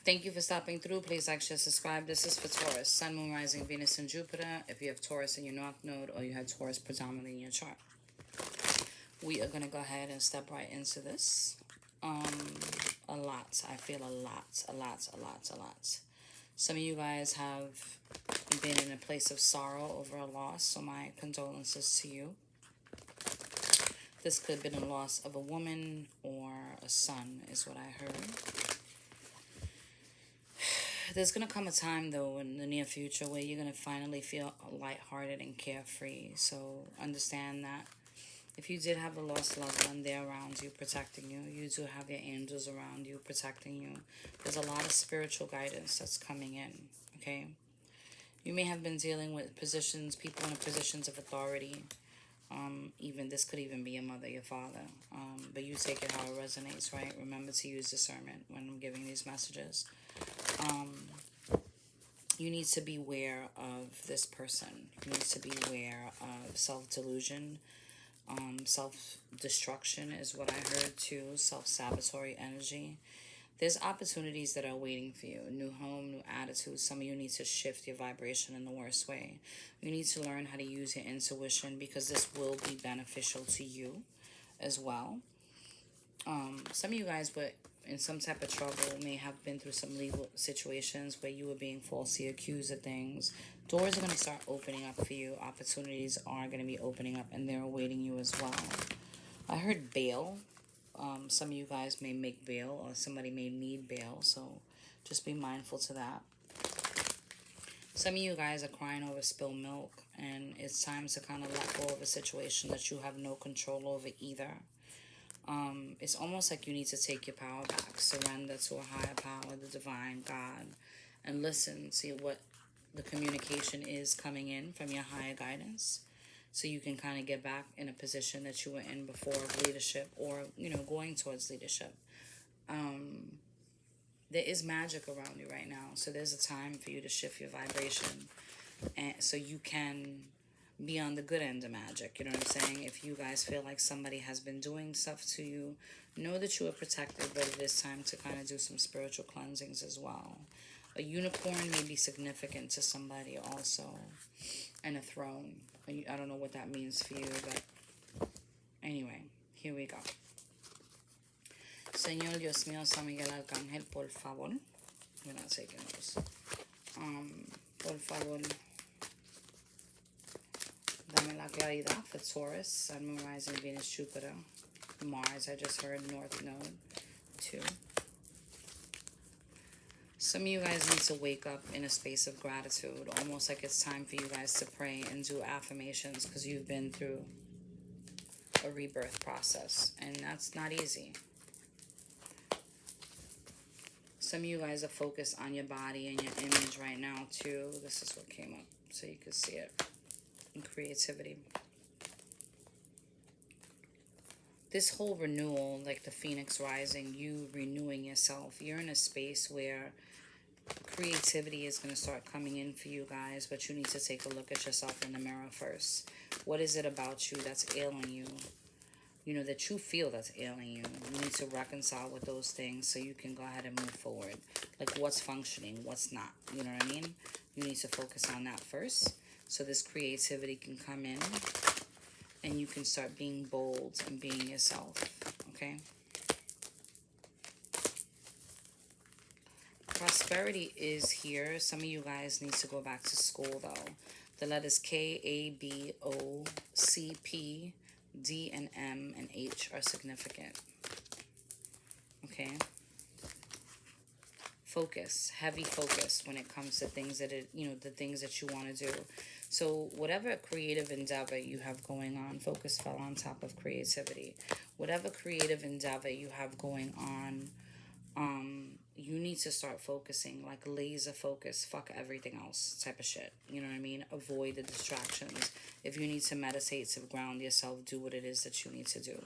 Thank you for stopping through. Please like, share, subscribe. This is for Taurus, Sun, Moon, Rising, Venus, and Jupiter. If you have Taurus in your North Node or you have Taurus predominantly in your chart, we are going to go ahead and step right into this. A lot. I feel a lot. Some of you guys have been in a place of sorrow over a loss, so my condolences to you. This could have been a loss of a woman or a son, is what I heard. There's going to come a time, though, in the near future where you're going to finally feel lighthearted and carefree. So understand that if you did have a lost loved one, they're around you, protecting you. You do have your angels around you, protecting you. There's a lot of spiritual guidance that's coming in, okay? You may have been dealing with people in positions of authority. Even this could even be your mother, your father. But you take it how it resonates, right? Remember to use discernment when I'm giving these messages. You need to be aware of this person. You need to be aware of self-delusion. Self-destruction is what I heard too. Self-sabotatory energy. There's opportunities that are waiting for you. New home, new attitude. Some of you need to shift your vibration in the worst way. You need to learn how to use your intuition because this will be beneficial to you as well. Some of you guys were in some type of trouble, may have been through some legal situations where you were being falsely accused of things. Doors are going to start opening up for you. Opportunities are going to be opening up, and they're awaiting you as well. I heard bail. Some of you guys may make bail, or somebody may need bail, so just be mindful to that. Some of you guys are crying over spilled milk, and it's time to kind of let go of a situation that you have no control over either. It's almost like you need to take your power back, surrender to a higher power, the divine God, and listen to what the communication is coming in from your higher guidance, so you can kind of get back in a position that you were in before of leadership, or, going towards leadership. There is magic around you right now, so there's a time for you to shift your vibration, and so you can be on the good end of magic. You know what I'm saying? If you guys feel like somebody has been doing stuff to you, know that you are protected, but it is time to kind of do some spiritual cleansings as well. A unicorn may be significant to somebody also, and a throne. I don't know what that means for you, but anyway, here we go. Señor Dios mío, San Miguel Arcángel, por favor. We're not taking those. Por favor, dame la claridad for Taurus, Sun, Moon, Rising, Venus, Jupiter, Mars. I just heard North Node, 2. Some of you guys need to wake up in a space of gratitude, almost like it's time for you guys to pray and do affirmations, because you've been through a rebirth process, and that's not easy. Some of you guys are focused on your body and your image right now, too. This is what came up, so you can see it. And creativity. This whole renewal, like the phoenix rising, you renewing yourself. You're in a space where creativity is going to start coming in for you guys, but you need to take a look at yourself in the mirror first. What is it about you that's ailing you? That you feel that's ailing you. You need to reconcile with those things so you can go ahead and move forward. Like what's functioning, what's not. You know what I mean? You need to focus on that first, so this creativity can come in and you can start being bold and being yourself, okay? Prosperity is here. Some of you guys need to go back to school, though. The letters K, A, B, O, C, P, D, and M, and H are significant, okay? Focus, heavy focus when it comes to things that the things that you want to do. So whatever creative endeavor you have going on, focus fell on top of creativity. Whatever creative endeavor you have going on, you need to start focusing, like laser focus, fuck everything else type of shit. You know what I mean? Avoid the distractions. If you need to meditate to ground yourself, do what it is that you need to do.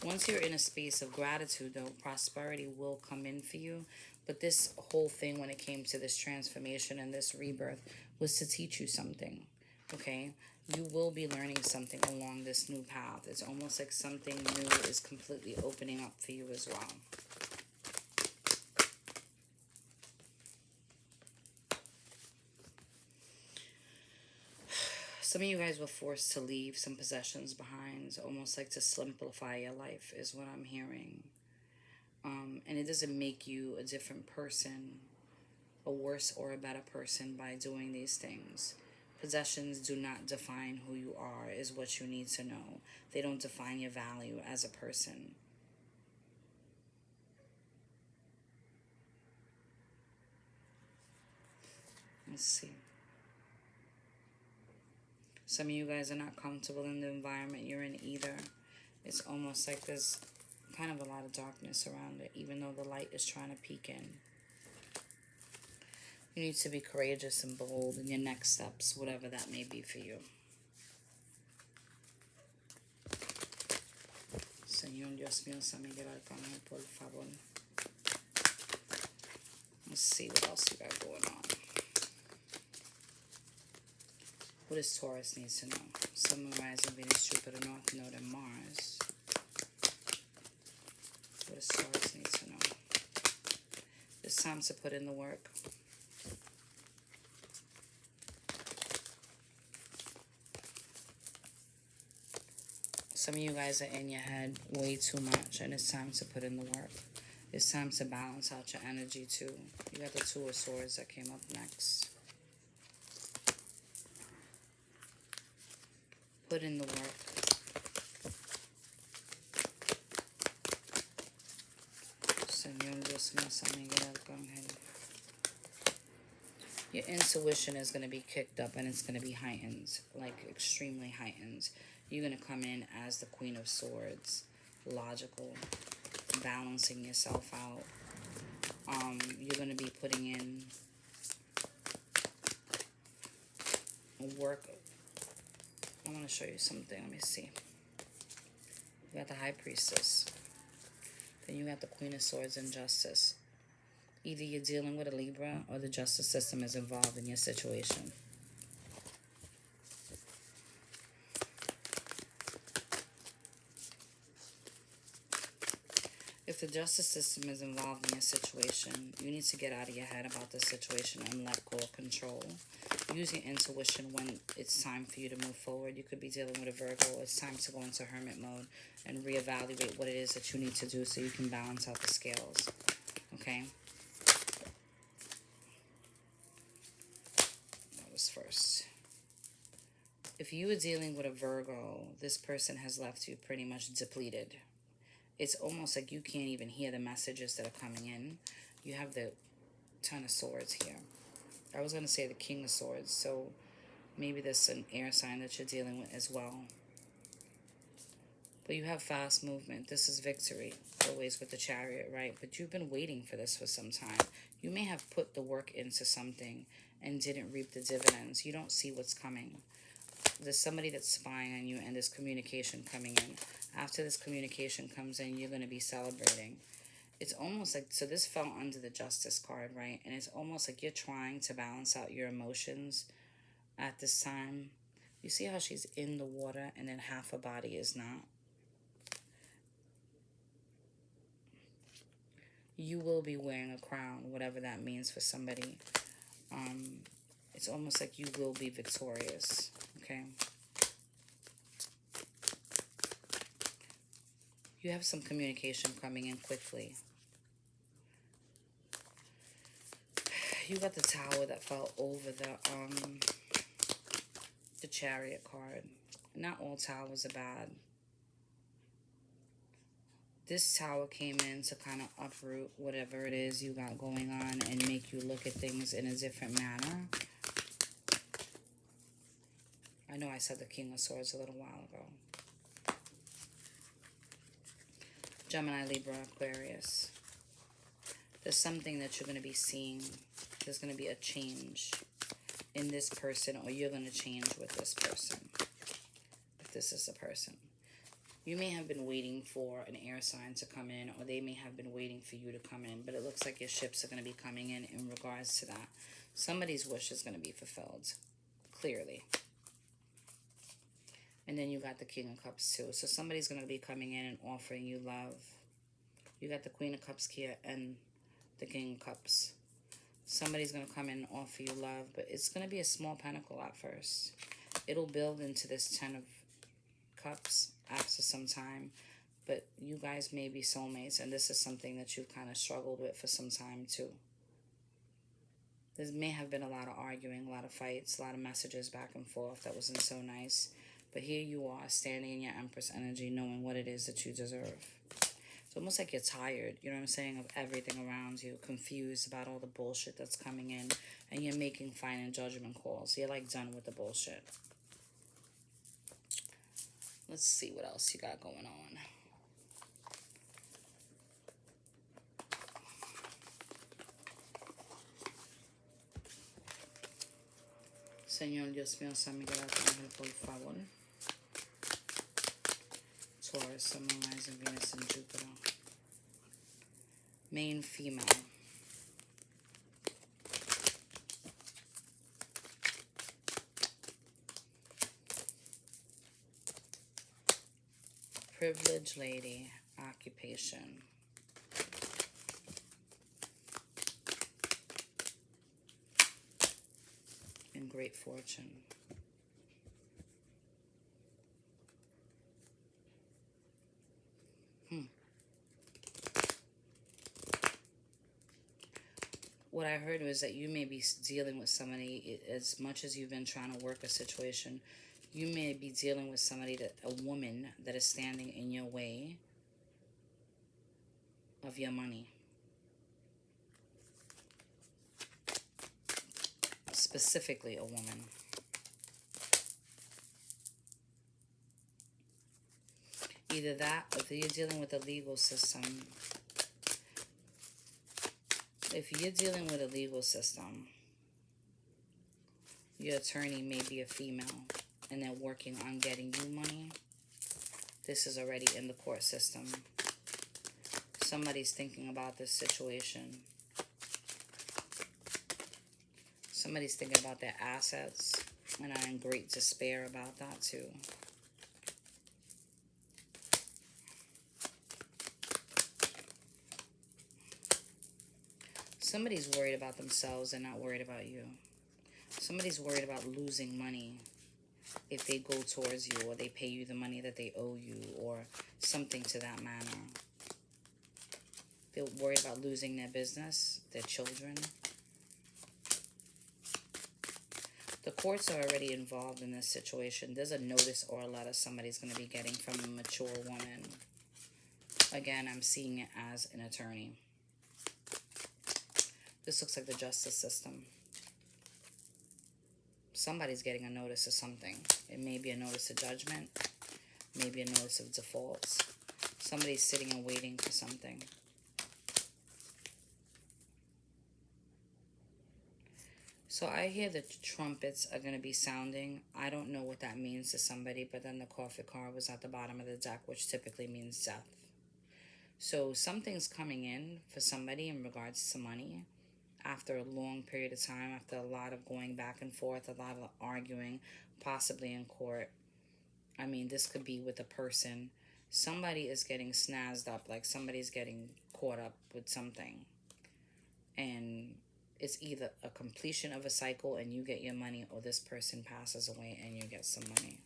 Once you're in a space of gratitude, though, prosperity will come in for you. But this whole thing, when it came to this transformation and this rebirth, was to teach you something, okay? You will be learning something along this new path. It's almost like something new is completely opening up for you as well. Some of you guys were forced to leave some possessions behind, almost like to simplify your life, is what I'm hearing. And it doesn't make you a different person, a worse or a better person by doing these things. Possessions do not define who you are, is what you need to know. They don't define your value as a person. Let's see. Some of you guys are not comfortable in the environment you're in either. It's almost like there's kind of a lot of darkness around it, even though the light is trying to peek in. You need to be courageous and bold in your next steps, whatever that may be for you. Señor Dios mío, San Miguel Arcángel, por favor. Let's see what else you got going on. What does Taurus need to know? Sun, Moon, Rising, Venus, Jupiter, North Node, and Mars. What does Taurus need to know? It's time to put in the work. Some of you guys are in your head way too much, and it's time to put in the work. It's time to balance out your energy too. You got the Two of Swords that came up next. Put in the work. Señor Dios mío, San Miguel Arcángel. Your intuition is going to be kicked up, and it's going to be heightened, like extremely heightened. You're going to come in as the Queen of Swords, logical, balancing yourself out. You're going to be putting in work. I want to show you something. Let me see. You got the High Priestess. Then you got the Queen of Swords and Justice. Either you're dealing with a Libra or the justice system is involved in your situation. If the justice system is involved in your situation, you need to get out of your head about the situation and let go of control. Use your intuition when it's time for you to move forward. You could be dealing with a Virgo. It's time to go into hermit mode and reevaluate what it is that you need to do so you can balance out the scales. Okay? That was first. If you were dealing with a Virgo, this person has left you pretty much depleted. It's almost like you can't even hear the messages that are coming in. You have the Ten of Swords here. I was going to say the King of Swords, so maybe there's an air sign that you're dealing with as well. But you have fast movement. This is victory, always with the Chariot, right? But you've been waiting for this for some time. You may have put the work into something and didn't reap the dividends. You don't see what's coming. There's somebody that's spying on you, and there's communication coming in. After this communication comes in, you're going to be celebrating. It's almost like, so this fell under the Justice card, right? And it's almost like you're trying to balance out your emotions at this time. You see how she's in the water and then half her body is not? You will be wearing a crown, whatever that means for somebody. It's almost like you will be victorious, okay? You have some communication coming in quickly. You got the Tower that fell over the Chariot card. Not all towers are bad. This Tower came in to kind of uproot whatever it is you got going on and make you look at things in a different manner. I know I said the King of Swords a little while ago. Gemini, Libra, Aquarius. There's something that you're going to be seeing. There's going to be a change in this person, or you're going to change with this person. If this is a person. You may have been waiting for an air sign to come in, or they may have been waiting for you to come in, but it looks like your ships are going to be coming in regards to that. Somebody's wish is going to be fulfilled, clearly. And then you got the King of Cups too. So somebody's going to be coming in and offering you love. You got the Queen of Cups here and the King of Cups. Somebody's going to come in and offer you love, but it's going to be a small pentacle at first. It'll build into this 10 of Cups after some time. But you guys may be soulmates, and this is something that you've kind of struggled with for some time too. There may have been a lot of arguing, a lot of fights, a lot of messages back and forth that wasn't so nice. But here you are, standing in your Empress energy, knowing what it is that you deserve. It's almost like you're tired, you know what I'm saying, of everything around you, confused about all the bullshit that's coming in, and you're making final judgment calls. You're like done with the bullshit. Let's see what else you got going on. Señor Dios mío, San Miguel Arcángel, por favor. Taurus, Sun, Moon, Rising, Venus, and Jupiter. Main female. Privileged lady. Occupation. And great fortune. What I heard was that you may be dealing with somebody, as much as you've been trying to work a situation, you may be dealing with somebody, a woman that is standing in your way of your money. Specifically a woman. Either that, or if you're dealing with the legal system. If you're dealing with a legal system, your attorney may be a female, and they're working on getting you money. This is already in the court system. Somebody's thinking about this situation. Somebody's thinking about their assets, and I'm in great despair about that too. Somebody's worried about themselves and not worried about you. Somebody's worried about losing money if they go towards you, or they pay you the money that they owe you, or something to that manner. They're worried about losing their business, their children. The courts are already involved in this situation. There's a notice or a letter somebody's going to be getting from a mature woman. Again, I'm seeing it as an attorney. This looks like the justice system. Somebody's getting a notice of something. It may be a notice of judgment. Maybe a notice of defaults. Somebody's sitting and waiting for something. So I hear the trumpets are going to be sounding. I don't know what that means to somebody, but then the coffee card was at the bottom of the deck, which typically means death. So something's coming in for somebody in regards to money. After a long period of time, after a lot of going back and forth, a lot of arguing, possibly in court. I mean, this could be with a person. Somebody is getting snazzed up, like somebody's getting caught up with something. And it's either a completion of a cycle and you get your money, or this person passes away and you get some money.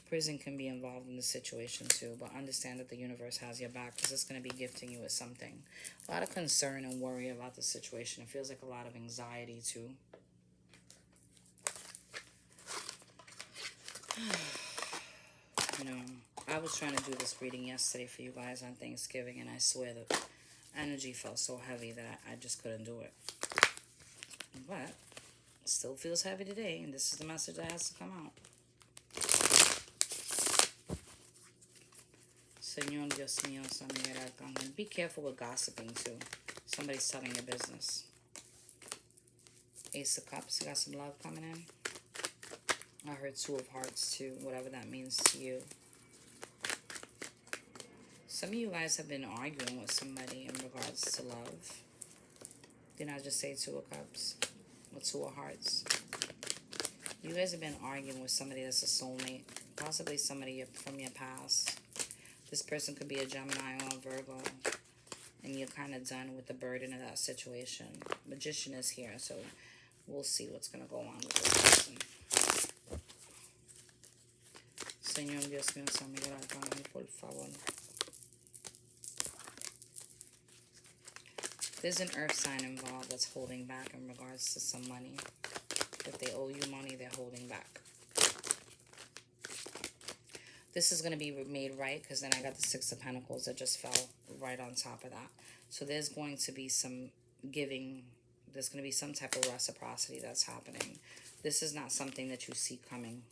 Prison can be involved in the situation too, but understand that the universe has your back, because it's going to be gifting you with something. A lot of concern and worry about the situation. It feels like a lot of anxiety too. You know, I was trying to do this reading yesterday for you guys on Thanksgiving, and I swear the energy felt so heavy that I just couldn't do it. But it still feels heavy today, and this is the message that has to come out. Señor Dios mío, San Miguel Arcángel. Be careful with gossiping too. Somebody's telling your business. Ace of Cups. You got some love coming in. I heard Two of Hearts too, whatever that means to you. Some of you guys have been arguing with somebody in regards to love. Didn't I just say Two of Cups? Or Two of Hearts? You guys have been arguing with somebody that's a soulmate. Possibly somebody from your past. This person could be a Gemini or a Virgo. And you're kind of done with the burden of that situation. Magician is here, so We'll see what's going to go on with this person. Señor Dios mío, San Miguel Arcángel, por favor. There's an earth sign involved that's holding back in regards to some money. If they owe you money, they're holding back. This is going to be made right, because then I got the Six of Pentacles that just fell right on top of that. So there's going to be some giving. There's going to be some type of reciprocity that's happening. This is not something that you see coming.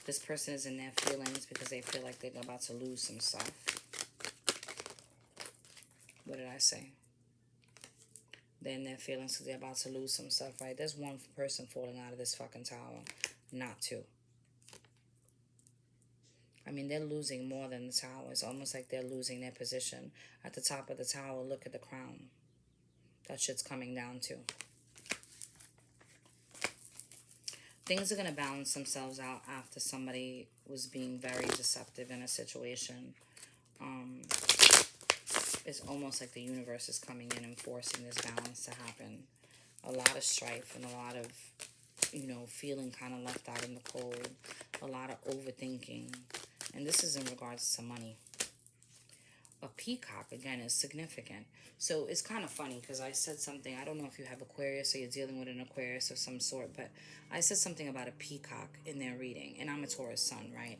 This person is in their feelings because they feel like they're about to lose some stuff. What did I say? They're in their feelings because they're about to lose some stuff, right? There's one person falling out of this fucking tower, not two. I mean, they're losing more than the tower. It's almost like they're losing their position. At the top of the tower, look at the crown. That shit's coming down too. Things are going to balance themselves out after somebody was being very deceptive in a situation. It's almost like the universe is coming in and forcing this balance to happen. A lot of strife and a lot of, you know, feeling kind of left out in the cold. A lot of overthinking. And this is in regards to money. A peacock, again, is significant. So it's kind of funny because I said something. I don't know if you have Aquarius or you're dealing with an Aquarius of some sort, but I said something about a peacock in their reading. And I'm a Taurus sun, right?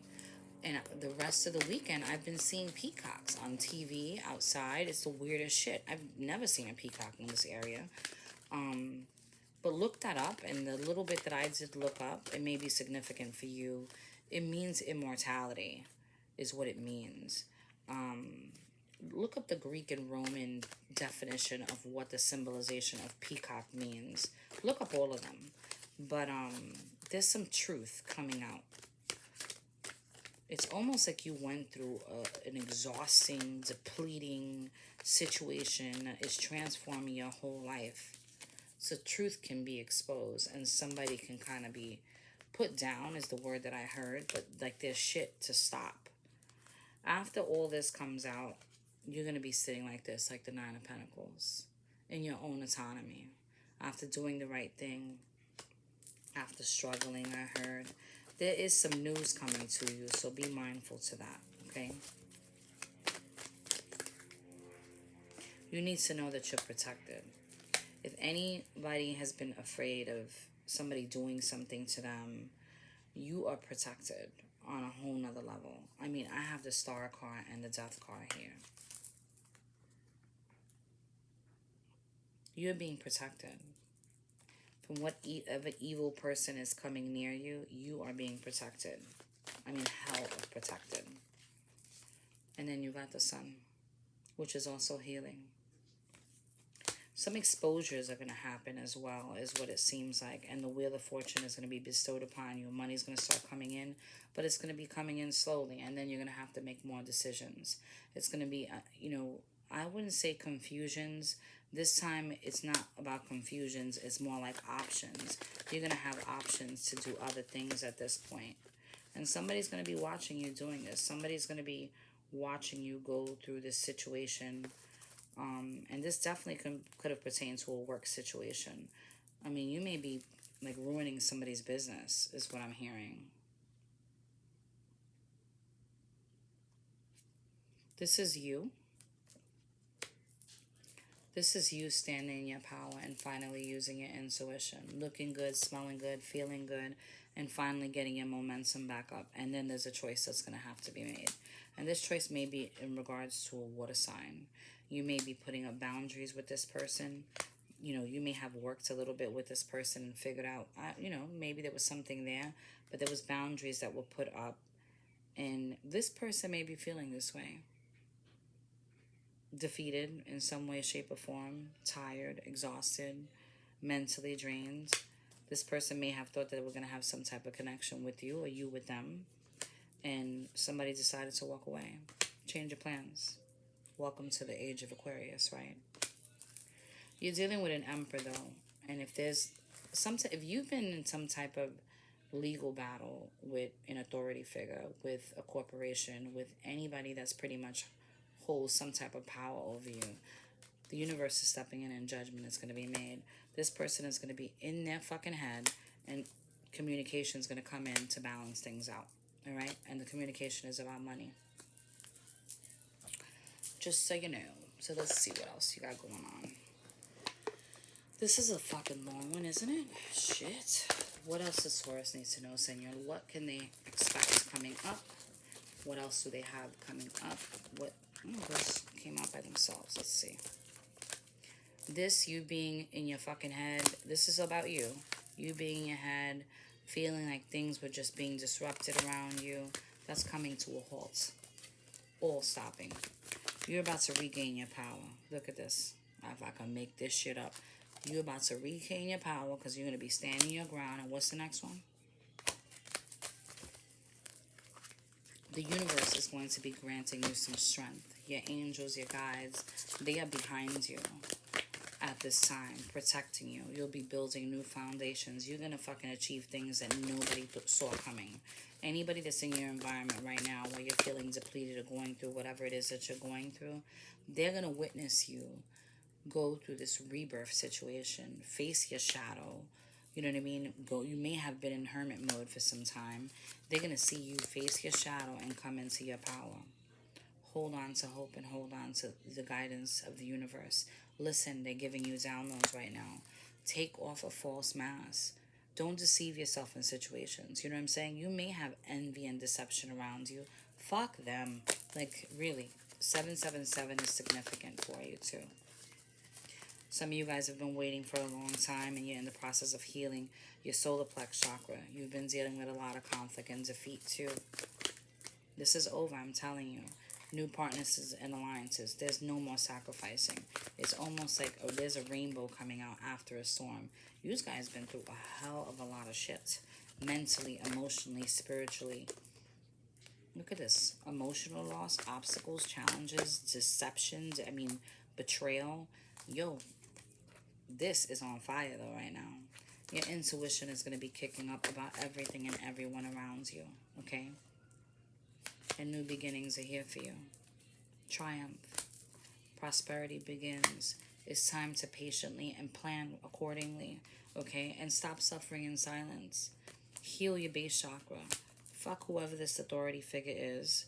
And the rest of the weekend, I've been seeing peacocks on TV, outside. It's the weirdest shit. I've never seen a peacock in this area. But look that up, and the little bit that I did look up, it may be significant for you. It means immortality is what it means. Look up the Greek and Roman definition of what the symbolization of peacock means. Look up all of them. But there's some truth coming out. It's almost like you went through an exhausting, depleting situation that is transforming your whole life. So truth can be exposed, and somebody can kind of be put down is the word that I heard, but like there's shit to stop. After all this comes out, you're going to be sitting like this, like the Nine of Pentacles, in your own autonomy. After doing the right thing, after struggling, I heard. There is some news coming to you, so be mindful to that, okay? You need to know that you're protected. If anybody has been afraid of somebody doing something to them, you are protected on a whole nother level. I mean, I have the Star card and the Death card here. You're being protected. From whatever evil person is coming near you, you are being protected. I mean, hell of protected. And then you got the Sun, which is also healing. Some exposures are going to happen as well, is what it seems like. And the Wheel of Fortune is going to be bestowed upon you. Money's going to start coming in, but it's going to be coming in slowly. And then you're going to have to make more decisions. It's going to be, you know, I wouldn't say confusions. This time, it's not about confusions. It's more like options. You're going to have options to do other things at this point. And somebody's going to be watching you doing this. Somebody's going to be watching you go through this situation. And this definitely could have pertained to a work situation. I mean, you may be like ruining somebody's business, is what I'm hearing. This is you. This is you standing in your power and finally using your intuition. Looking good, smelling good, feeling good, and finally getting your momentum back up. And then there's a choice that's going to have to be made. And this choice may be in regards to a water sign. You may be putting up boundaries with this person. You know, you may have worked a little bit with this person and figured out, you know, maybe there was something there. But there was boundaries that were put up. And this person may be feeling this way. Defeated in some way, shape, or form, tired, exhausted, mentally drained. This person may have thought that we're going to have some type of connection with you or you with them, and somebody decided to walk away. Change your plans. Welcome to the age of Aquarius, right? You're dealing with an Emperor, though, and if there's if you've been in some type of legal battle with an authority figure, with a corporation, with anybody that's pretty much holds some type of power over you, The universe is stepping in and judgment is going to be made. This person is going to be in their fucking head, and communication is going to come in to balance things out. All right? And the communication is about money. Just so you know. So let's see what else you got going on. This is a fucking long one, isn't it? Shit. What else does Taurus need to know, Senor? What can they expect coming up? What else do they have coming up? What? Those came out by themselves. Let's see. This, you being in your fucking head, this is about you. You being in your head, feeling like things were just being disrupted around you. That's coming to a halt. All stopping. You're about to regain your power. Look at this. If I can make this shit up. You're about to regain your power because you're going to be standing your ground. And what's the next one? The universe is going to be granting you some strength. Your angels, your guides, they are behind you at this time, protecting you. You'll be building new foundations. You're going to fucking achieve things that nobody saw coming. Anybody that's in your environment right now where you're feeling depleted or going through whatever it is that you're going through, they're going to witness you go through this rebirth situation, face your shadow. You know what I mean? You may have been in hermit mode for some time. They're going to see you face your shadow and come into your power. Hold on to hope and hold on to the guidance of the universe. Listen, they're giving you downloads right now. Take off a false mask. Don't deceive yourself in situations. You know what I'm saying? You may have envy and deception around you. Fuck them. Like, really. 777 is significant for you, too. Some of you guys have been waiting for a long time, and you're in the process of healing your solar plex chakra. You've been dealing with a lot of conflict and defeat, too. This is over, I'm telling you. New partners and alliances. There's no more sacrificing. It's almost like there's a rainbow coming out after a storm. You guys been through a hell of a lot of shit. Mentally, emotionally, spiritually. Look at this. Emotional loss, obstacles, challenges, deceptions, betrayal. Yo, this is on fire though right now. Your intuition is going to be kicking up about everything and everyone around you. Okay? And new beginnings are here for you. Triumph. Prosperity begins. It's time to patiently and plan accordingly. Okay? And stop suffering in silence. Heal your base chakra. Fuck whoever this authority figure is.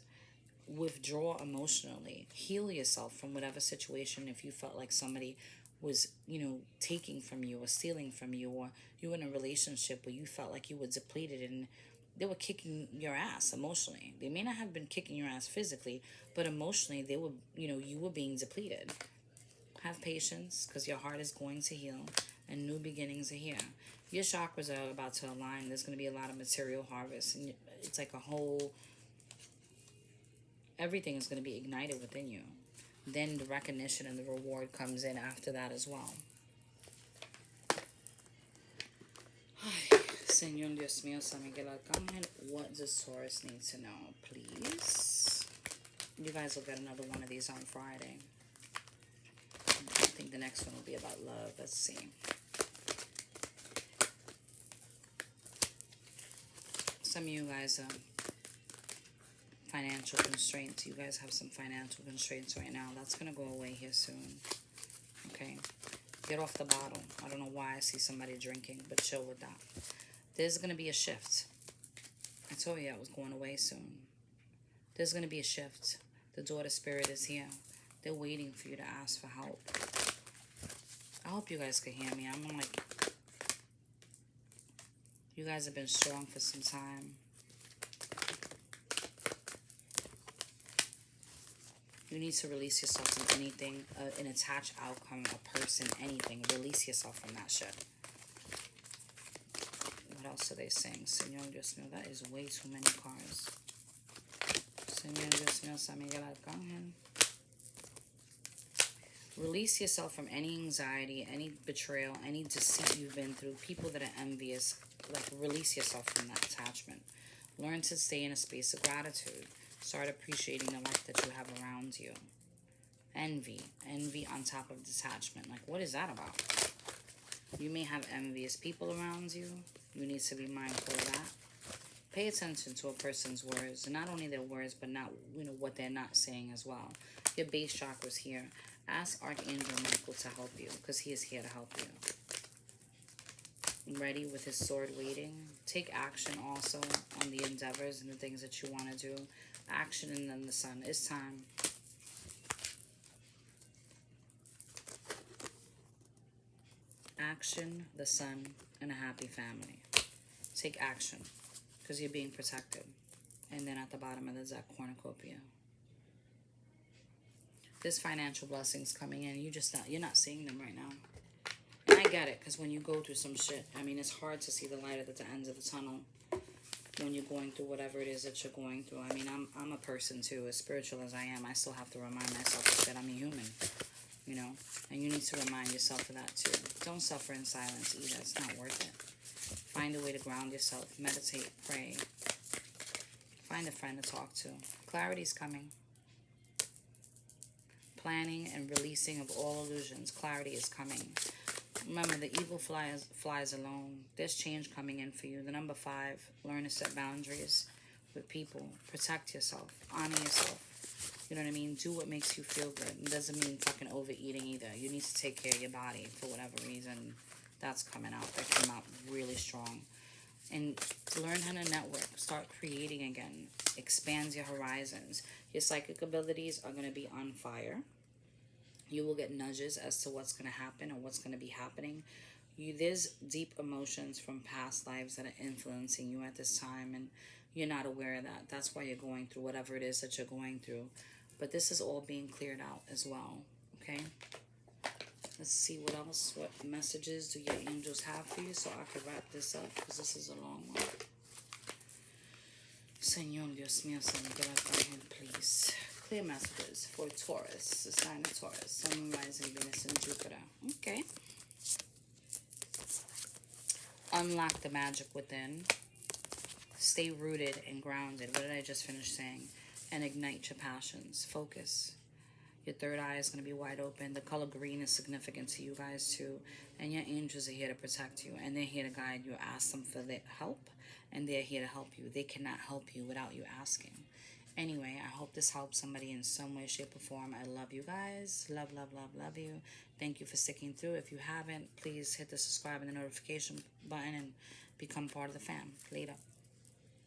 Withdraw emotionally. Heal yourself from whatever situation. If you felt like somebody was, taking from you or stealing from you, or you were in a relationship where you felt like you were depleted and they were kicking your ass emotionally. They may not have been kicking your ass physically, but emotionally they were, you were being depleted. Have patience, because your heart is going to heal and new beginnings are here. Your chakras are about to align. There's going to be a lot of material harvest, and it's like a whole, everything is going to be ignited within you. Then the recognition and the reward comes in after that as well. Señor Dios mío, San Miguel Arcángel, what does Taurus need to know, please? You guys will get another one of these on Friday. I think the next one will be about love. Let's see. Some of you guys financial constraints. You guys have some financial constraints right now. That's going to go away here soon. Okay? Get off the bottle. I don't know why I see somebody drinking, but chill with that. There's going to be a shift. I told you I was going away soon. There's going to be a shift. The daughter spirit is here. They're waiting for you to ask for help. I hope you guys can hear me. I'm like, you guys have been strong for some time. You need to release yourself from anything, an attached outcome, a person, anything. Release yourself from that shit. What else are they saying? Señor Dios mío, that is way too many cards. Señor Dios mío, San Miguel Arcángel. Release yourself from any anxiety, any betrayal, any deceit you've been through, people that are envious. Like, release yourself from that attachment. Learn to stay in a space of gratitude. Start appreciating the life that you have around you. Envy. Envy on top of detachment. Like, what is that about? You may have envious people around you. You need to be mindful of that. Pay attention to a person's words. And not only their words, but not, what they're not saying as well. Your base chakra's here. Ask Archangel Michael to help you, because he is here to help you. Ready with his sword waiting. Take action also on the endeavors and the things that you want to do. Action, and then the sun. It's time. Action, the sun, and a happy family. Take action, because you're being protected. And then at the bottom of the deck, cornucopia. There's financial blessings coming in. You're not seeing them right now. And I get it, because when you go through some shit, I mean, it's hard to see the light at the ends of the tunnel when you're going through whatever it is that you're going through. I mean, I'm a person too, as spiritual as I am. I still have to remind myself that I'm a human, you know, and you need to remind yourself of that too. Don't suffer in silence either. It's not worth it. Find a way to ground yourself. Meditate, pray. Find a friend to talk to. Clarity's coming. Planning and releasing of all illusions. Clarity is coming. Remember, the evil flies alone. There's change coming in for you. The number 5, learn to set boundaries with people. Protect yourself. Honor yourself. You know what I mean? Do what makes you feel good. It doesn't mean fucking overeating either. You need to take care of your body for whatever reason. That's coming out. That came out really strong. And learn how to network. Start creating again. Expand your horizons. Your psychic abilities are going to be on fire. You will get nudges as to what's going to happen or what's going to be happening. There's deep emotions from past lives that are influencing you at this time, and you're not aware of that. That's why you're going through whatever it is that you're going through. But this is all being cleared out as well, okay? Let's see what else, what messages do your angels have for you so I could wrap this up, because this is a long one. Señor Dios mío, Señor, get out my hand, please. Clear messages for Taurus, the sign of Taurus, Sun, Moon, Rising, Venus, and Jupiter. Okay. Unlock the magic within. Stay rooted and grounded. What did I just finish saying? And ignite your passions. Focus. Your third eye is going to be wide open. The color green is significant to you guys too. And your angels are here to protect you. And they're here to guide you. Ask them for their help. And they're here to help you. They cannot help you without you asking. Anyway, I hope this helps somebody in some way, shape, or form. I love you guys. Love, love, love, love you. Thank you for sticking through. If you haven't, please hit the subscribe and the notification button and become part of the fam. Later.